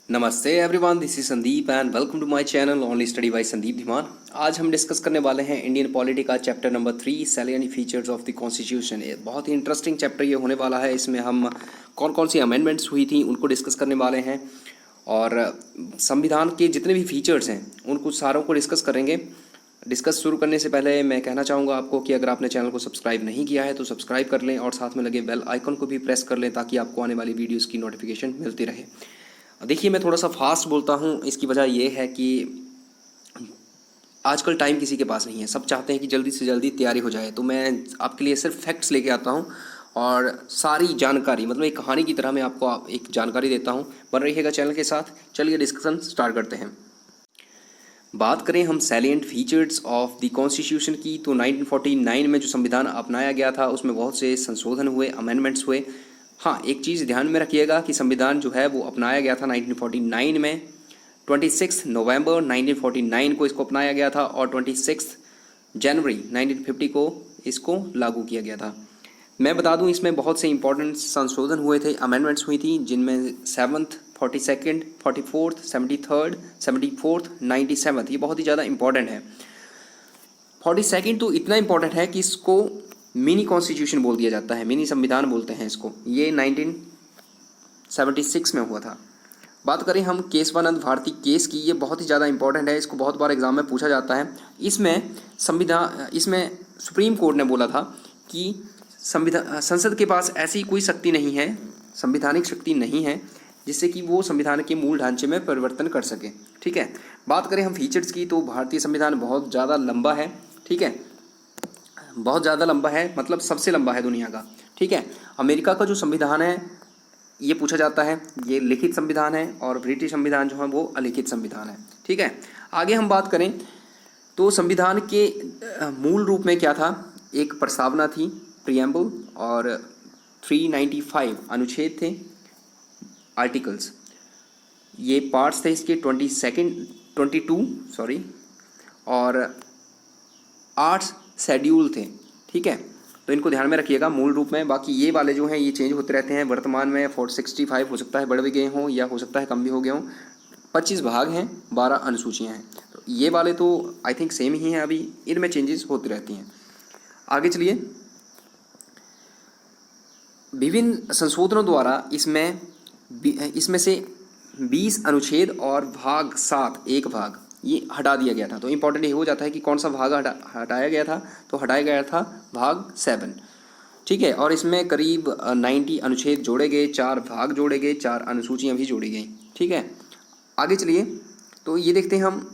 नमस्ते everyone, this is Sandeep and welcome to my channel only study by Sandeep Dhiman. आज हम discuss करने वाले हैं इंडियन पॉलिटी का chapter number 3 salient features of the constitution. ये बहुत ही इंटरेस्टिंग चैप्टर ये होने वाला है। इसमें हम कौन कौन सी अमेंडमेंट्स हुई थी उनको डिस्कस करने वाले हैं और संविधान के जितने भी फीचर्स हैं उनको सारों को डिस्कस करेंगे। डिस्कस शुरू करने से पहले मैं कहना चाहूँगा आपको कि अगर आपने चैनल को सब्सक्राइब नहीं किया है तो सब्सक्राइब कर लें और साथ में लगे बेल आइकन को भी प्रेस कर लें ताकि आपको आने वाली वीडियोज़ की नोटिफिकेशन मिलती रहे। देखिए, मैं थोड़ा सा फास्ट बोलता हूँ, इसकी वजह ये है कि आजकल टाइम किसी के पास नहीं है। सब चाहते हैं कि जल्दी से जल्दी तैयारी हो जाए, तो मैं आपके लिए सिर्फ फैक्ट्स लेके आता हूँ और सारी जानकारी, मतलब एक कहानी की तरह मैं आपको एक जानकारी देता हूँ। बन रहिएगा चैनल के साथ। चलिए डिस्कशन स्टार्ट करते हैं। बात करें हम salient features of the constitution की, तो 1949 में जो संविधान अपनाया गया था उसमें बहुत से संशोधन हुए, अमेंडमेंट्स हुए। हाँ, एक चीज़ ध्यान में रखिएगा कि संविधान जो है वो अपनाया गया था 1949 में। 26 नवंबर 1949 को इसको अपनाया गया था और 26 जनवरी 1950 को इसको लागू किया गया था। मैं बता दूं, इसमें बहुत से इंपॉर्टेंट संशोधन हुए थे, अमेंडमेंट्स हुई थी, जिनमें 7th, 42nd, 44th, 73rd, 74th, 97th ये बहुत ही ज़्यादा इंपॉर्टेंट है। 42nd तो इतना इंपॉर्टेंट है कि इसको मिनी कॉन्स्टिट्यूशन बोल दिया जाता है, मिनी संविधान बोलते हैं इसको। ये 1976 में हुआ था। बात करें हम केशवानंद भारती केस की, ये बहुत ही ज़्यादा इंपॉर्टेंट है, इसको बहुत बार एग्जाम में पूछा जाता है। इसमें सुप्रीम कोर्ट ने बोला था कि संसद के पास ऐसी कोई शक्ति नहीं है, संवैधानिक शक्ति नहीं है जिससे कि वो संविधान के मूल ढांचे में परिवर्तन कर सके। ठीक है। बात करें हम फीचर्स की, तो भारतीय संविधान बहुत ज़्यादा लंबा है। ठीक है, बहुत ज़्यादा लंबा है, मतलब सबसे लंबा है दुनिया का। ठीक है। अमेरिका का जो संविधान है ये पूछा जाता है, ये लिखित संविधान है, और ब्रिटिश संविधान जो है वो अलिखित संविधान है। ठीक है। आगे हम बात करें तो संविधान के मूल रूप में क्या था, एक प्रस्तावना थी, प्रियम्बल, और 395 अनुच्छेद थे, आर्टिकल्स। ये पार्ट्स थे इसके 22 और 8 शेड्यूल थे। ठीक है, तो इनको ध्यान में रखिएगा मूल रूप में। बाकी ये वाले जो हैं ये चेंज होते रहते हैं। वर्तमान में 465 हो सकता है बढ़ भी गए हों या हो सकता है कम भी हो गए हों। 25 भाग हैं, 12 अनुसूचियाँ हैं। तो ये वाले तो आई थिंक सेम ही हैं, अभी इनमें चेंजेस होती रहती हैं। आगे चलिए, विभिन्न संशोधनों द्वारा इसमें से 20 अनुच्छेद और भाग 7 एक भाग ये हटा दिया गया था। तो इंपॉर्टेंट ये हो जाता है कि कौन सा भाग हटाया गया था, तो हटाया गया था भाग 7। ठीक है, और इसमें करीब 90 अनुच्छेद जोड़े गए, 4 भाग जोड़े गए, 4 अनुसूचियाँ भी जोड़ी गई। ठीक है। आगे चलिए, तो ये देखते हैं हम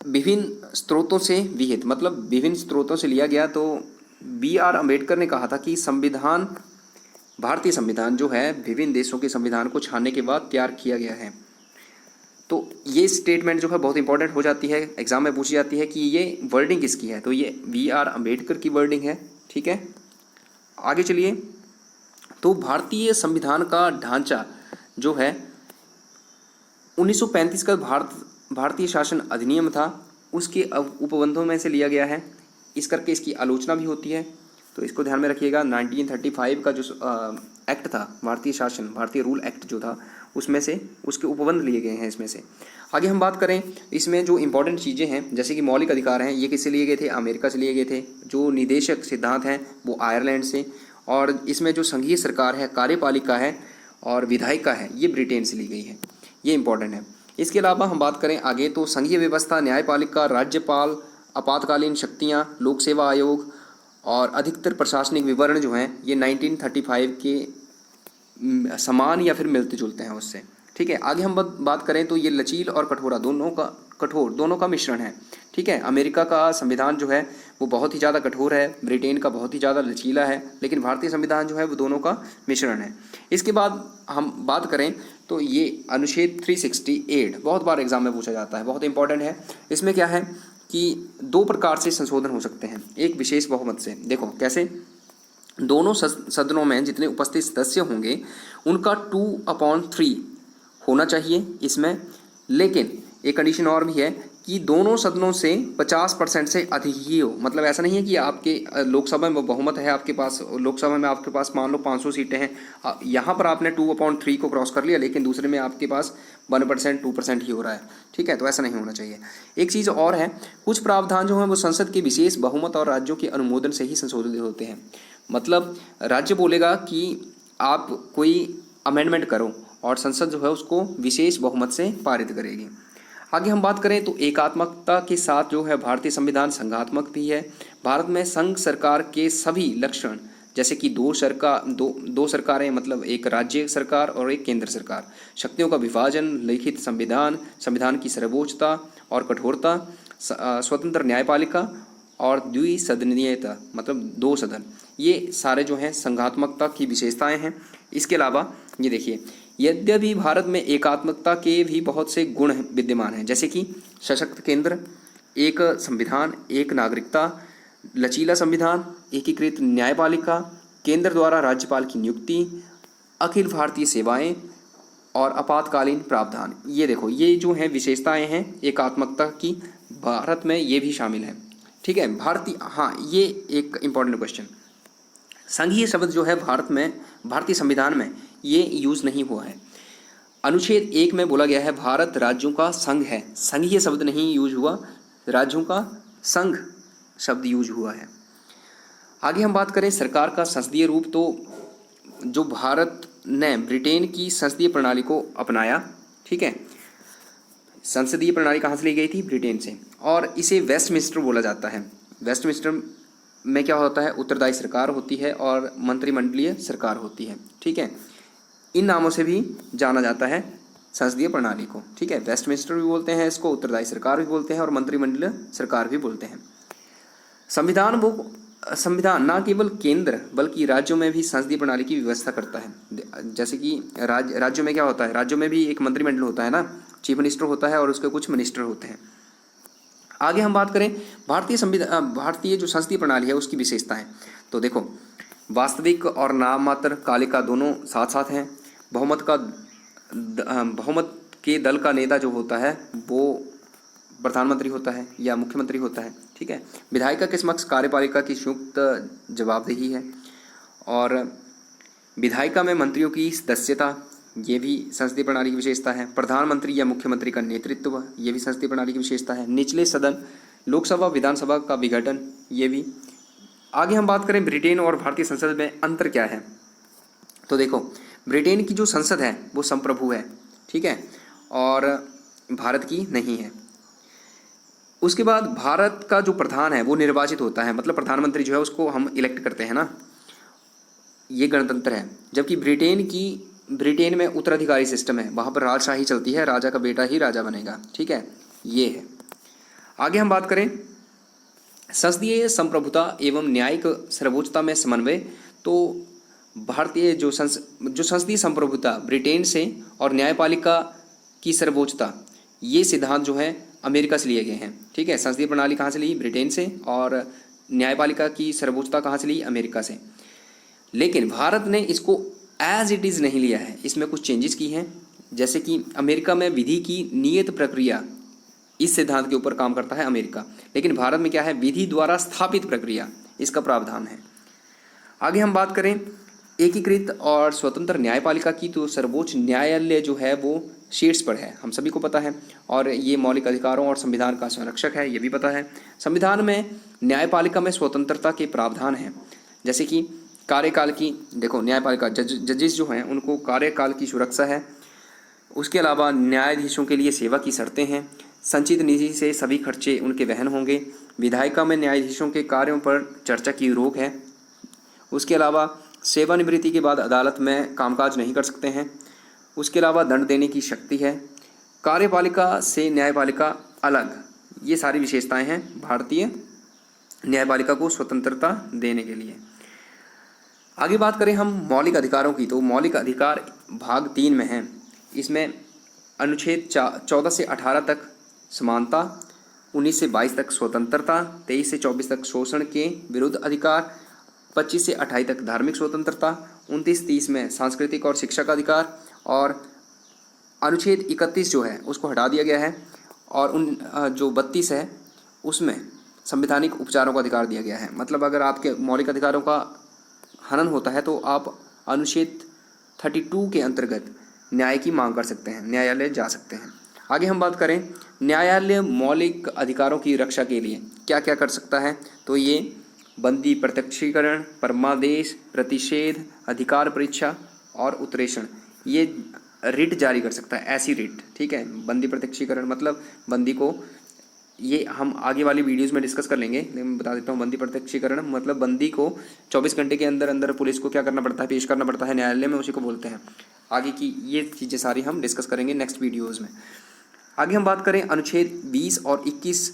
विभिन्न स्रोतों से विहित, मतलब विभिन्न स्रोतों से लिया गया। तो BR अम्बेडकर ने कहा था कि भारतीय संविधान जो है विभिन्न देशों के संविधान को छानने के बाद तैयार किया गया है। तो ये स्टेटमेंट जो है बहुत इंपॉर्टेंट हो जाती है, एग्जाम में पूछी जाती है कि ये वर्डिंग किसकी है, तो ये BR अम्बेडकर की वर्डिंग है। ठीक है। आगे चलिए, तो भारतीय संविधान का ढांचा जो है 1935 का भारतीय शासन अधिनियम था, उसके उपबंधों में से लिया गया है। इस करके इसकी आलोचना भी होती है, तो इसको ध्यान में रखिएगा। 1935 का जो एक्ट था, भारतीय रूल एक्ट जो था, उसमें से उसके उपबंध लिए गए हैं इसमें से। आगे हम बात करें, इसमें जो इंपॉर्टेंट चीज़ें हैं जैसे कि मौलिक अधिकार हैं, ये किससे लिए गए थे, अमेरिका से लिए गए थे। जो निदेशक सिद्धांत हैं वो आयरलैंड से, और इसमें जो संघीय सरकार है, कार्यपालिका है और विधायिका है, ये ब्रिटेन से ली गई है। ये इंपॉर्टेंट है। इसके अलावा हम बात करें आगे, तो संघीय व्यवस्था, न्यायपालिका, राज्यपाल, आपातकालीन शक्तियाँ, लोक सेवा आयोग और अधिकतर प्रशासनिक विवरण जो हैं ये 1935 के समान या फिर मिलते जुलते हैं उससे। ठीक है। आगे हम बात करें तो ये लचील और कठोर दोनों का मिश्रण है। ठीक है। अमेरिका का संविधान जो है वो बहुत ही ज़्यादा कठोर है, ब्रिटेन का बहुत ही ज़्यादा लचीला है, लेकिन भारतीय संविधान जो है वो दोनों का मिश्रण है। इसके बाद हम बात करें तो ये अनुच्छेद 368 बहुत बार एग्जाम में पूछा जाता है, बहुत इंपॉर्टेंट है। इसमें क्या है कि 2 प्रकार से संशोधन हो सकते हैं, एक विशेष बहुमत से। देखो कैसे, दोनों सदनों में जितने उपस्थित सदस्य होंगे उनका 2/3 होना चाहिए इसमें, लेकिन एक कंडीशन और भी है कि दोनों सदनों से 50% से अधिक ही हो। मतलब ऐसा नहीं है कि आपके लोकसभा में बहुमत है, आपके पास लोकसभा में आपके पास मान लो 500 सीटें हैं, यहाँ पर आपने 2/3 को क्रॉस कर लिया, लेकिन दूसरे में आपके पास 1% 2% ही हो रहा है। ठीक है, तो ऐसा नहीं होना चाहिए। एक चीज़ और है, कुछ प्रावधान जो हैं वो संसद के विशेष बहुमत और राज्यों के अनुमोदन से ही संशोधित होते हैं। मतलब राज्य बोलेगा कि आप कोई अमेंडमेंट करो और संसद जो है उसको विशेष बहुमत से पारित करेगी। आगे हम बात करें तो एकात्मकता के साथ जो है भारतीय संविधान संघात्मक भी है। भारत में संघ सरकार के सभी लक्षण, जैसे कि दो सरकारें, मतलब एक राज्य सरकार और एक केंद्र सरकार, शक्तियों का विभाजन, लिखित संविधान, संविधान की सर्वोच्चता और कठोरता, स्वतंत्र न्यायपालिका और द्विसदनीयता, मतलब 2 सदन, ये सारे जो हैं संघात्मकता की विशेषताएं हैं। इसके अलावा ये देखिए, यद्यपि भारत में एकात्मकता के भी बहुत से गुण विद्यमान हैं, जैसे कि सशक्त केंद्र, एक संविधान, एक नागरिकता, लचीला संविधान, एकीकृत न्यायपालिका, केंद्र द्वारा राज्यपाल की नियुक्ति, अखिल भारतीय सेवाएं और आपातकालीन प्रावधान। ये देखो, ये जो हैं विशेषताएं हैं एकात्मकता की, भारत में ये भी शामिल है। ठीक है, हाँ, ये एक इम्पॉर्टेंट क्वेश्चन, संघीय शब्द जो है भारत में, भारतीय संविधान में ये यूज़ नहीं हुआ है। अनुच्छेद 1 में बोला गया है भारत राज्यों का संघ है, संघीय शब्द नहीं यूज हुआ, राज्यों का संघ शब्द यूज हुआ है। आगे हम बात करें सरकार का संसदीय रूप, तो जो भारत ने ब्रिटेन की संसदीय प्रणाली को अपनाया, ठीक है, संसदीय प्रणाली कहाँ से ली गई थी? ब्रिटेन से, और इसे वेस्टमिंस्टर बोला जाता है। वेस्टमिंस्टर में क्या होता है? उत्तरदायी सरकार होती है और मंत्रिमंडलीय सरकार होती है। ठीक है, इन नामों से भी जाना जाता है संसदीय प्रणाली को। ठीक है, वेस्टमिंस्टर भी बोलते हैं इसको, उत्तरदायी सरकार भी बोलते हैं और मंत्रिमंडलीय सरकार भी बोलते हैं। संविधान न केवल केंद्र बल्कि राज्यों में भी संसदीय प्रणाली की व्यवस्था करता है। जैसे कि राज्यों में क्या होता है? राज्यों में भी एक मंत्रिमंडल होता है ना, चीफ मिनिस्टर होता है और उसके कुछ मिनिस्टर होते हैं। आगे हम बात करें भारतीय जो संसदीय प्रणाली है उसकी विशेषताएं, तो देखो, वास्तविक और नाम मात्र कालिका दोनों साथ साथ हैं। बहुमत के दल का नेता जो होता है वो प्रधानमंत्री होता है या मुख्यमंत्री होता है। ठीक है, विधायिका के समक्ष कार्यपालिका की संयुक्त जवाबदेही है, और विधायिका में मंत्रियों की सदस्यता, ये भी संसदीय प्रणाली की विशेषता है। प्रधानमंत्री या मुख्यमंत्री का नेतृत्व, ये भी संसदीय प्रणाली की विशेषता है। निचले सदन, लोकसभा विधानसभा का विघटन, ये भी। आगे हम बात करें ब्रिटेन और भारतीय संसद में अंतर क्या है, तो देखो, ब्रिटेन की जो संसद है वो संप्रभु है, ठीक है, और भारत की नहीं है। उसके बाद भारत का जो प्रधान है वो निर्वाचित होता है, मतलब प्रधानमंत्री जो है उसको हम इलेक्ट करते हैं ना, ये गणतंत्र है। जबकि ब्रिटेन में उत्तराधिकारी सिस्टम है, वहाँ पर राजशाही चलती है, राजा का बेटा ही राजा बनेगा। ठीक है, ये है। आगे हम बात करें संसदीय संप्रभुता एवं न्यायिक सर्वोच्चता में समन्वय, तो भारतीय जो संसदीय संप्रभुता ब्रिटेन से और न्यायपालिका की सर्वोच्चता, ये सिद्धांत जो है अमेरिका से लिए गए हैं। ठीक है, संसदीय प्रणाली कहाँ से ली? ब्रिटेन से, और न्यायपालिका की सर्वोच्चता कहाँ से ली? अमेरिका से। लेकिन भारत ने इसको एज इट इज़ नहीं लिया है, इसमें कुछ चेंजेस की हैं। जैसे कि अमेरिका में विधि की नियत प्रक्रिया, इस सिद्धांत के ऊपर काम करता है अमेरिका, लेकिन भारत में क्या है? विधि द्वारा स्थापित प्रक्रिया, इसका प्रावधान है। आगे हम बात करें एकीकृत और स्वतंत्र न्यायपालिका की, तो सर्वोच्च न्यायालय जो है वो शीर्ष पर है, हम सभी को पता है, और ये मौलिक अधिकारों और संविधान का संरक्षक है, ये भी पता है। संविधान में न्यायपालिका में स्वतंत्रता के प्रावधान हैं, जैसे कि कार्यकाल की, देखो, न्यायपालिका जजेस जो हैं उनको कार्यकाल की सुरक्षा है। उसके अलावा न्यायाधीशों के लिए सेवा की शर्तें हैं, संचित निधि से सभी खर्चे उनके वहन होंगे। विधायिका में न्यायाधीशों के कार्यों पर चर्चा की रोक है। उसके अलावा सेवानिवृत्ति के बाद अदालत में कामकाज नहीं कर सकते हैं। उसके अलावा दंड देने की शक्ति है। कार्यपालिका से न्यायपालिका अलग, ये सारी विशेषताएं हैं भारतीय न्यायपालिका को स्वतंत्रता देने के लिए। आगे बात करें हम मौलिक अधिकारों की, तो मौलिक अधिकार भाग 3 में हैं। इसमें अनुच्छेद 14 से 18 तक समानता, 19 से 22 तक स्वतंत्रता, 23 से 24 तक शोषण के विरुद्ध अधिकार, 25 से 28 तक धार्मिक स्वतंत्रता, 29-30 में सांस्कृतिक और शिक्षा का अधिकार, और अनुच्छेद 31 जो है उसको हटा दिया गया है, और उन जो 32 है उसमें संवैधानिक उपचारों का अधिकार दिया गया है। मतलब अगर आपके मौलिक अधिकारों का हनन होता है तो आप अनुच्छेद 32 के अंतर्गत न्याय की मांग कर सकते हैं, न्यायालय जा सकते हैं। आगे हम बात करें न्यायालय मौलिक अधिकारों की रक्षा के लिए क्या क्या कर सकता है, तो ये बंदी प्रत्यक्षीकरण, परमादेश, प्रतिषेध, अधिकार परीक्षा और उत्प्रेषण, ये रिट जारी कर सकता है, ऐसी रिट। ठीक है, बंदी प्रत्यक्षीकरण मतलब बंदी को, ये हम आगे वाली वीडियोस में डिस्कस कर लेंगे, लेकिन मैं बता देता हूँ बंदी प्रत्यक्षीकरण मतलब बंदी को 24 घंटे के अंदर अंदर पुलिस को क्या करना पड़ता है, पेश करना पड़ता है न्यायालय में, उसी को बोलते हैं। आगे की ये चीज़ें सारी हम डिस्कस करेंगे नेक्स्ट वीडियोज़ में। आगे हम बात करें अनुच्छेद 20 और 21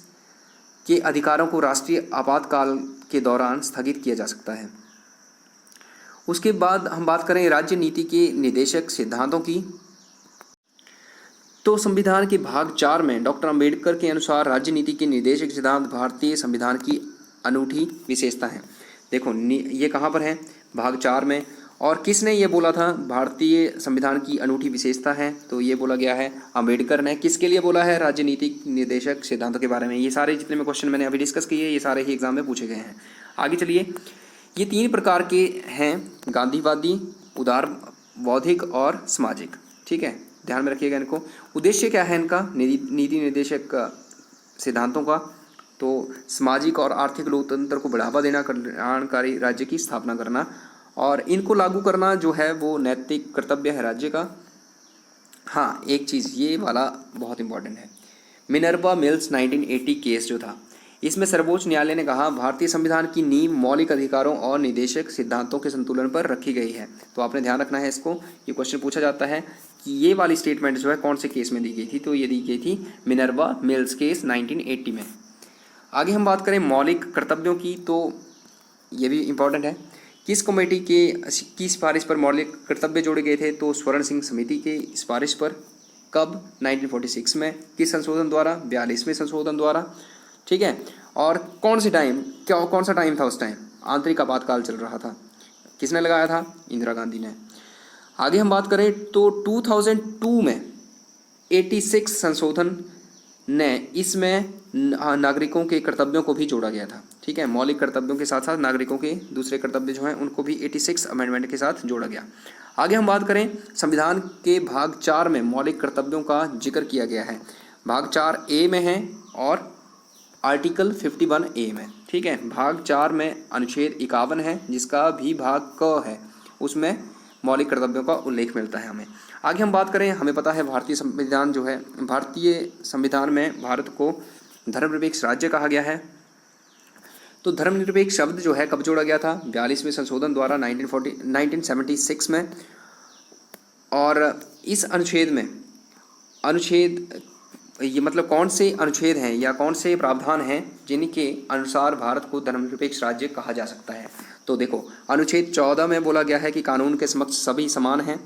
के अधिकारों को राष्ट्रीय आपातकाल के दौरान स्थगित किया जा सकता है। उसके बाद हम बात करें राज्य नीति के निर्देशक सिद्धांतों की, तो संविधान के भाग 4 में डॉक्टर अंबेडकर के अनुसार राज्य नीति के निर्देशक सिद्धांत भारतीय संविधान की अनूठी विशेषता है। देखो ये कहाँ पर है, भाग 4 में। और किसने ये बोला था भारतीय संविधान की अनूठी विशेषता है, तो ये बोला गया है अंबेडकर ने। किसके लिए बोला है, राजनीतिक निर्देशक सिद्धांतों के बारे में। ये सारे जितने में क्वेश्चन मैंने अभी डिस्कस किए ये सारे ही एग्जाम में पूछे गए हैं। आगे चलिए, ये 3 प्रकार के हैं, गांधीवादी, उदार बौद्धिक और सामाजिक। ठीक है, ध्यान में रखिएगा इनको। उद्देश्य क्या है इनका, नीति निर्देशक सिद्धांतों का, तो सामाजिक और आर्थिक लोकतंत्र को बढ़ावा देना, कल्याणकारी राज्य की स्थापना करना और इनको लागू करना जो है वो नैतिक कर्तव्य है राज्य का। हाँ, एक चीज़ ये वाला बहुत इंपॉर्टेंट है, मिनर्वा मिल्स 1980 केस जो था, इसमें सर्वोच्च न्यायालय ने कहा भारतीय संविधान की नींव मौलिक अधिकारों और निर्देशक सिद्धांतों के संतुलन पर रखी गई है। तो आपने ध्यान रखना है इसको, ये क्वेश्चन पूछा जाता है कि ये वाली स्टेटमेंट जो है कौन से केस में दी गई थी, तो ये दी गई थी मिनर्वा मिल्स केस 1980 में। आगे हम बात करें मौलिक कर्तव्यों की, तो ये भी इम्पॉर्टेंट है। किस कमेटी की सिफारिश पर मौलिक कर्तव्य जोड़े गए थे, तो स्वर्ण सिंह समिति की सिफारिश पर। कब, 1946 में। किस संशोधन द्वारा, 42वें संशोधन द्वारा। ठीक है, और कौन सा टाइम था उस टाइम, आंतरिक आपातकाल चल रहा था। किसने लगाया था, इंदिरा गांधी ने। आगे हम बात करें तो 2002 में 86 संशोधन ने इसमें नागरिकों के कर्तव्यों को भी जोड़ा गया था। ठीक है, मौलिक कर्तव्यों के साथ साथ नागरिकों के दूसरे कर्तव्य जो हैं उनको भी 86 अमेंडमेंट के साथ जोड़ा गया। आगे हम बात करें संविधान के भाग 4 में मौलिक कर्तव्यों का जिक्र किया गया है। भाग 4A में है और आर्टिकल 51A में। ठीक है, भाग 4 में अनुच्छेद 51 है, जिसका भी भाग क है, उसमें मौलिक कर्तव्यों का उल्लेख मिलता है हमें। आगे हम बात करें, हमें पता है भारतीय संविधान जो है, भारतीय संविधान में भारत को धर्मनिरपेक्ष राज्य कहा गया है। तो धर्मनिरपेक्ष शब्द जो है कब जोड़ा गया था, 42वें संशोधन द्वारा 1976 में। और इस अनुच्छेद में ये मतलब कौन से अनुच्छेद हैं या कौन से प्रावधान हैं जिनके अनुसार भारत को धर्मनिरपेक्ष राज्य कहा जा सकता है। तो देखो, अनुच्छेद 14 में बोला गया है कि कानून के समक्ष सभी समान हैं।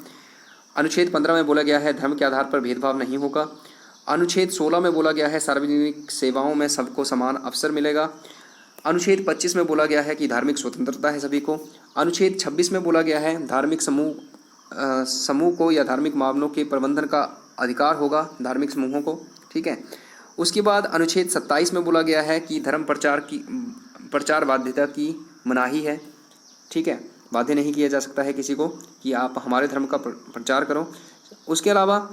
अनुच्छेद 15 में बोला गया है धर्म के आधार पर भेदभाव नहीं होगा। अनुच्छेद 16 में बोला गया है सार्वजनिक सेवाओं में सबको समान अवसर मिलेगा। अनुच्छेद 25 में बोला गया है कि धार्मिक स्वतंत्रता है सभी को। अनुच्छेद 26 में बोला गया है धार्मिक समूह को या धार्मिक मामलों के प्रबंधन का अधिकार होगा धार्मिक समूहों को। ठीक है, उसके बाद अनुच्छेद 27 में बोला गया है कि धर्म प्रचार बाध्यता की मनाही है। ठीक है, बाध्य नहीं किया जा सकता है किसी को कि आप हमारे धर्म का प्रचार करो। उसके अलावा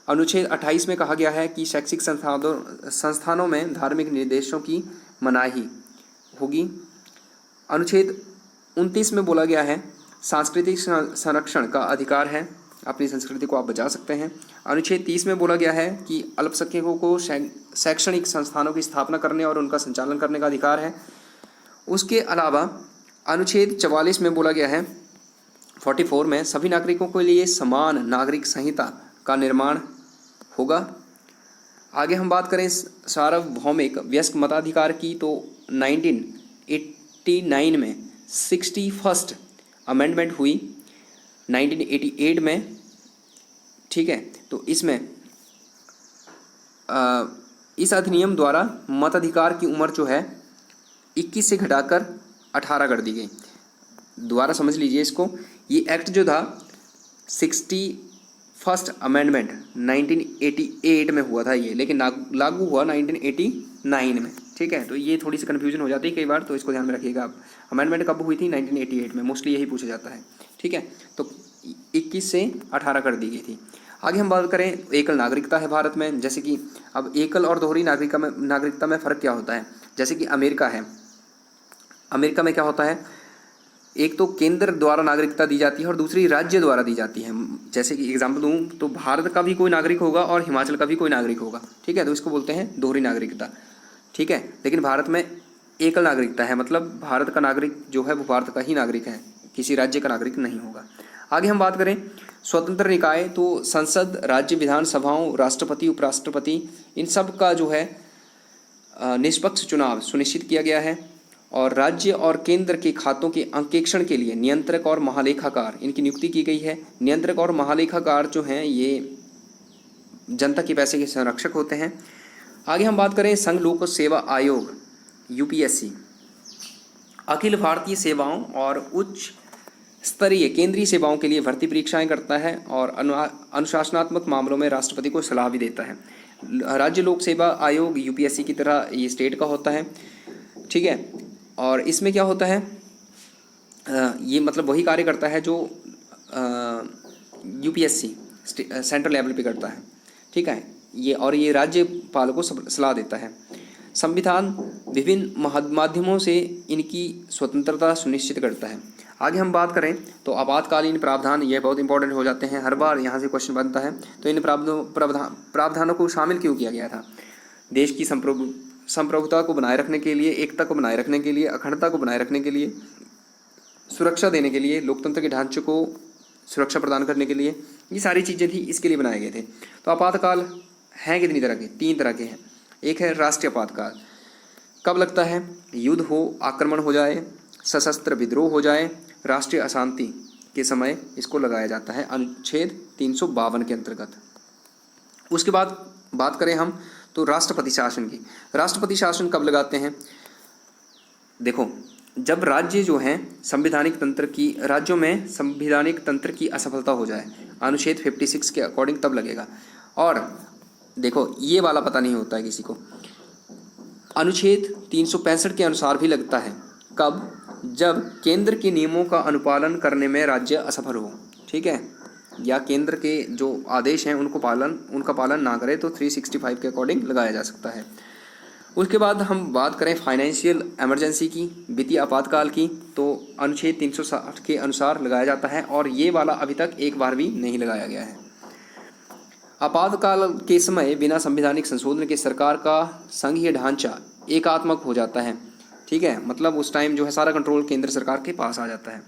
अनुच्छेद 28 में कहा गया है कि शैक्षिक संस्थानों में धार्मिक निर्देशों की मनाही होगी। अनुच्छेद 29 में बोला गया है सांस्कृतिक संरक्षण का अधिकार है, अपनी संस्कृति को आप बचा सकते हैं। अनुच्छेद 30 में बोला गया है कि अल्पसंख्यकों को शैक्षणिक संस्थानों की स्थापना करने और उनका संचालन करने का अधिकार है। उसके अलावा अनुच्छेद 44 में बोला गया है 44 में सभी नागरिकों के लिए समान नागरिक संहिता का निर्माण होगा। आगे हम बात करें सार्वभौमिक वयस्क मताधिकार की, तो 1989 में 61st अमेंडमेंट हुई 1988 में। ठीक है, तो इसमें इस अधिनियम द्वारा मताधिकार की उम्र जो है 21 से घटाकर 18 कर दी गई। दोबारा समझ लीजिए इसको, ये एक्ट जो था फर्स्ट अमेंडमेंट 1988 में हुआ था ये, लेकिन लागू हुआ 1989 में। ठीक है, तो ये थोड़ी सी कन्फ्यूजन हो जाती है कई बार, तो इसको ध्यान में रखिएगा आप। अमेंडमेंट कब हुई थी? 1988 में, मोस्टली यही पूछा जाता है। ठीक है, तो 21 से 18 कर दी गई थी। आगे हम बात करें, एकल नागरिकता है भारत में। जैसे कि अब एकल और दोहरी नागरिकता में फ़र्क क्या होता है? जैसे कि अमेरिका है, अमेरिका में क्या होता है, एक तो केंद्र द्वारा नागरिकता दी जाती है और दूसरी राज्य द्वारा दी जाती है। जैसे कि एग्जाम्पल दूँ तो भारत का भी कोई नागरिक होगा और हिमाचल का भी कोई नागरिक होगा। ठीक है, तो इसको बोलते हैं दोहरी नागरिकता। ठीक है, लेकिन भारत में एकल नागरिकता है, मतलब भारत का नागरिक जो है वो भारत का ही नागरिक है, किसी राज्य का नागरिक नहीं होगा। आगे हम बात करें स्वतंत्र निकाय, तो संसद, राज्य विधानसभाओं, राष्ट्रपति, उपराष्ट्रपति, इन सब का जो है निष्पक्ष चुनाव सुनिश्चित किया गया है। और राज्य और केंद्र के खातों के अंकेक्षण के लिए नियंत्रक और महालेखाकार, इनकी नियुक्ति की गई है। नियंत्रक और महालेखाकार जो हैं ये जनता के पैसे के संरक्षक होते हैं। आगे हम बात करें संघ लोक सेवा आयोग यूपीएससी, अखिल भारतीय सेवाओं और उच्च स्तरीय केंद्रीय सेवाओं के लिए भर्ती परीक्षाएं करता है और अनुशासनात्मक मामलों में राष्ट्रपति को सलाह भी देता है। राज्य लोक सेवा आयोग यूपीएससी की तरह ये स्टेट का होता है। ठीक है, और इसमें क्या होता है, ये मतलब वही कार्य करता है जो यूपीएससी सेंट्रल लेवल पे करता है। ठीक है, ये राज्यपाल को सलाह देता है। संविधान विभिन्न माध्यमों से इनकी स्वतंत्रता सुनिश्चित करता है। आगे हम बात करें तो आपातकालीन प्रावधान, ये बहुत इंपॉर्टेंट हो जाते हैं, हर बार यहाँ से क्वेश्चन बनता है। तो इन प्रावधानों को शामिल क्यों किया गया था? देश की संप्रभुता को बनाए रखने के लिए, एकता को बनाए रखने के लिए, अखंडता को बनाए रखने के लिए, सुरक्षा देने के लिए, लोकतंत्र के ढांचे को सुरक्षा प्रदान करने के लिए, ये सारी चीज़ें थी, इसके लिए बनाए गए थे। तो आपातकाल हैं कितनी तरह के? 3 तरह के हैं। एक है राष्ट्रीय आपातकाल, कब लगता है? युद्ध हो, आक्रमण हो जाए, सशस्त्र विद्रोह हो जाए, राष्ट्रीय अशांति के समय इसको लगाया जाता है अनुच्छेद 352 के अंतर्गत। उसके बाद बात करें हम तो राष्ट्रपति शासन की। राष्ट्रपति शासन कब लगाते हैं? देखो, जब राज्य जो हैं राज्यों में संवैधानिक तंत्र की असफलता हो जाए, अनुच्छेद 56 के अकॉर्डिंग तब लगेगा। और देखो, ये वाला पता नहीं होता है किसी को, अनुच्छेद 365 के अनुसार भी लगता है। कब? जब केंद्र के नियमों का अनुपालन करने में राज्य असफल हो। ठीक है, या केंद्र के जो आदेश हैं उनका पालन ना करे तो 365 के अकॉर्डिंग लगाया जा सकता है। उसके बाद हम बात करें फाइनेंशियल इमरजेंसी की, वित्तीय आपातकाल की, तो अनुच्छेद 360 के अनुसार लगाया जाता है और ये वाला अभी तक एक बार भी नहीं लगाया गया है। आपातकाल के समय बिना संवैधानिक संशोधन के सरकार का संघीय ढांचा एकात्मक हो जाता है। ठीक है, मतलब उस टाइम जो है सारा कंट्रोल केंद्र सरकार के पास आ जाता है।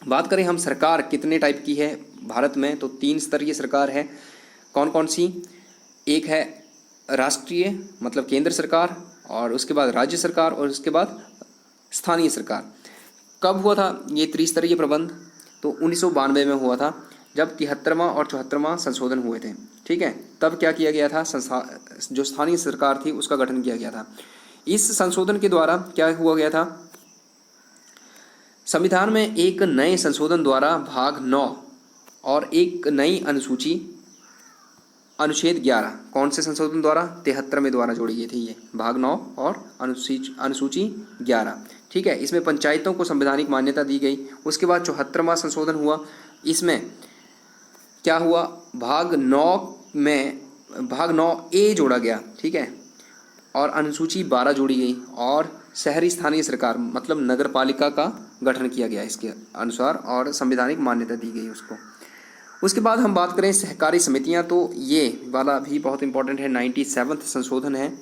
बात करें हम सरकार कितने टाइप की है भारत में, तो 3 स्तरीय सरकार है। कौन कौन सी? एक है राष्ट्रीय, मतलब केंद्र सरकार, और उसके बाद राज्य सरकार, और उसके बाद स्थानीय सरकार। कब हुआ था ये त्रिस्तरीय प्रबंध? तो 1992 में हुआ था, जब 73वां और 74वां संशोधन हुए थे। ठीक है, तब क्या किया गया था, जो स्थानीय सरकार थी उसका गठन किया गया था। इस संशोधन के द्वारा क्या हुआ गया था, संविधान में एक नए संशोधन द्वारा भाग 9 और एक नई अनुसूची अनुच्छेद 11, कौन से संशोधन द्वारा? 73 में द्वारा जोड़ी गई थी ये भाग 9 और अनुसूची 11। ठीक है, इसमें पंचायतों को संवैधानिक मान्यता दी गई। उसके बाद 74वां संशोधन हुआ, इसमें क्या हुआ, भाग 9A जोड़ा गया। ठीक है, और अनुसूची 12 जोड़ी गई और शहरी स्थानीय सरकार मतलब नगर पालिका का गठन किया गया इसके अनुसार और संवैधानिक मान्यता दी गई उसको। उसके बाद हम बात करें सहकारी समितियां, तो ये वाला भी बहुत इंपॉर्टेंट है, 97वां संशोधन है।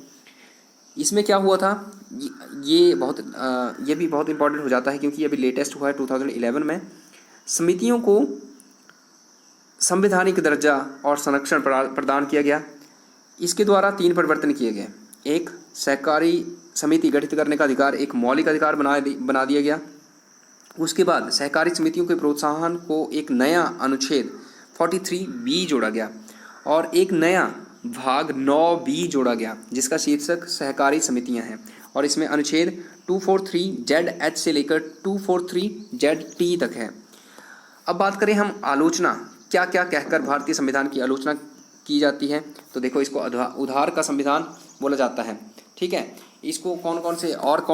इसमें क्या हुआ था, ये भी बहुत इंपॉर्टेंट हो जाता है क्योंकि अभी लेटेस्ट हुआ है 2011 में। समितियों को संवैधानिक दर्जा और संरक्षण प्रदान किया गया। इसके द्वारा 3 परिवर्तन किए गए। एक, सहकारी समिति गठित करने का अधिकार एक मौलिक अधिकार बना दिया गया। उसके बाद सहकारी समितियों के प्रोत्साहन को एक नया अनुच्छेद 43B जोड़ा गया और एक नया भाग 9B जोड़ा गया जिसका शीर्षक सहकारी समितियां हैं और इसमें अनुच्छेद 243ZH से लेकर 243ZT तक है। अब बात करें हम आलोचना क्या क्या कहकर भारतीय संविधान की आलोचना की जाती है? तो देखो, इसको उधार का संविधान बोला जाता है, ठीक है। इसको कौन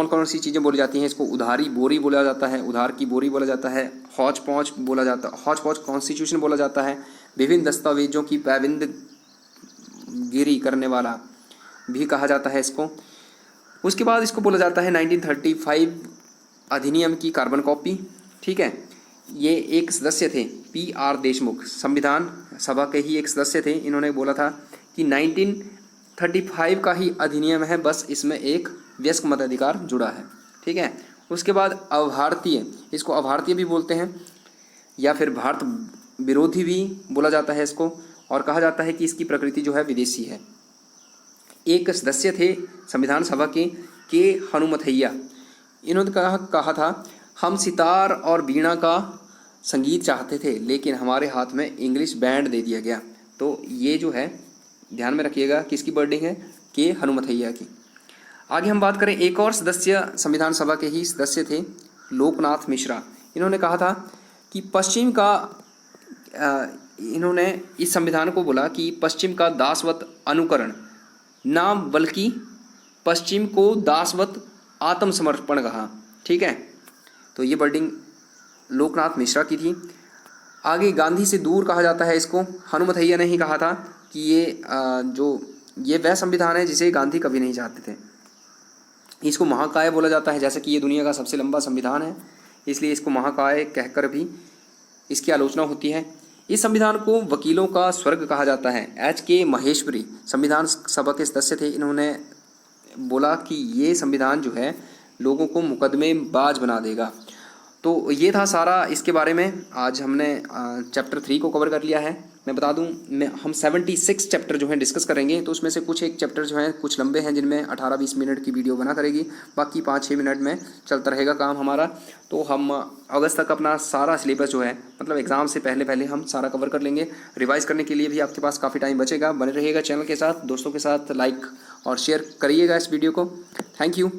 कौन सी चीज़ें बोली जाती हैं? इसको उधारी बोरी बोला जाता है, उधार की बोरी बोला जाता है, हौच पौच बोला जाता है, हौच पौच कॉन्स्टिट्यूशन बोला जाता है, विभिन्न दस्तावेजों की पाबंदगिरी करने वाला भी कहा जाता है इसको। उसके बाद इसको बोला जाता है 1935 अधिनियम की कार्बन कॉपी, ठीक है। ये एक सदस्य थे PR देशमुख, संविधान सभा के ही एक सदस्य थे। इन्होंने बोला था कि 1935 का ही अधिनियम है, बस इसमें एक वयस्क मताधिकार जुड़ा है, ठीक है। उसके बाद अभारतीय, इसको अभारतीय भी बोलते हैं या फिर भारत विरोधी भी बोला जाता है इसको, और कहा जाता है कि इसकी प्रकृति जो है विदेशी है। एक सदस्य थे संविधान सभा के हनुमथैया। इन्होंने कहा था, हम सितार और वीणा का संगीत चाहते थे, लेकिन हमारे हाथ में इंग्लिश बैंड दे दिया गया। तो ये जो है ध्यान में रखिएगा, किसकी वर्डिंग है? के हनुमथैया की। आगे हम बात करें, एक और सदस्य संविधान सभा के ही सदस्य थे, लोकनाथ मिश्रा। इन्होंने कहा था कि पश्चिम का इन्होंने इस संविधान को बोला कि पश्चिम का दासवत अनुकरण ना बल्कि पश्चिम को दासवत आत्मसमर्पण कहा, ठीक है। तो ये वर्डिंग लोकनाथ मिश्रा की थी। आगे गांधी से दूर कहा जाता है इसको। हनुमथैया ने ही कहा था कि ये वह संविधान है जिसे गांधी कभी नहीं चाहते थे। इसको महाकाय बोला जाता है, जैसे कि ये दुनिया का सबसे लंबा संविधान है, इसलिए इसको महाकाय कहकर भी इसकी आलोचना होती है। इस संविधान को वकीलों का स्वर्ग कहा जाता है। HK महेश्वरी संविधान सभा के सदस्य थे। इन्होंने बोला कि ये संविधान जो है लोगों को मुकदमेबाज बना देगा। तो ये था सारा इसके बारे में। आज हमने चैप्टर 3 को कवर कर लिया है। मैं बता दूं, हम 76 चैप्टर जो हैं डिस्कस करेंगे, तो उसमें से कुछ एक चैप्टर जो हैं कुछ लंबे हैं, जिनमें 18-20 मिनट की वीडियो बना करेगी, बाकी 5-6 मिनट में चलता रहेगा काम हमारा। तो हम अगस्त तक अपना सारा सिलेबस जो है, मतलब एग्ज़ाम से पहले हम सारा कवर कर लेंगे। रिवाइज करने के लिए भी आपके पास काफ़ी टाइम बचेगा। बने रहिएगा चैनल के साथ, दोस्तों के साथ लाइक और शेयर करिएगा इस वीडियो को। Thank you.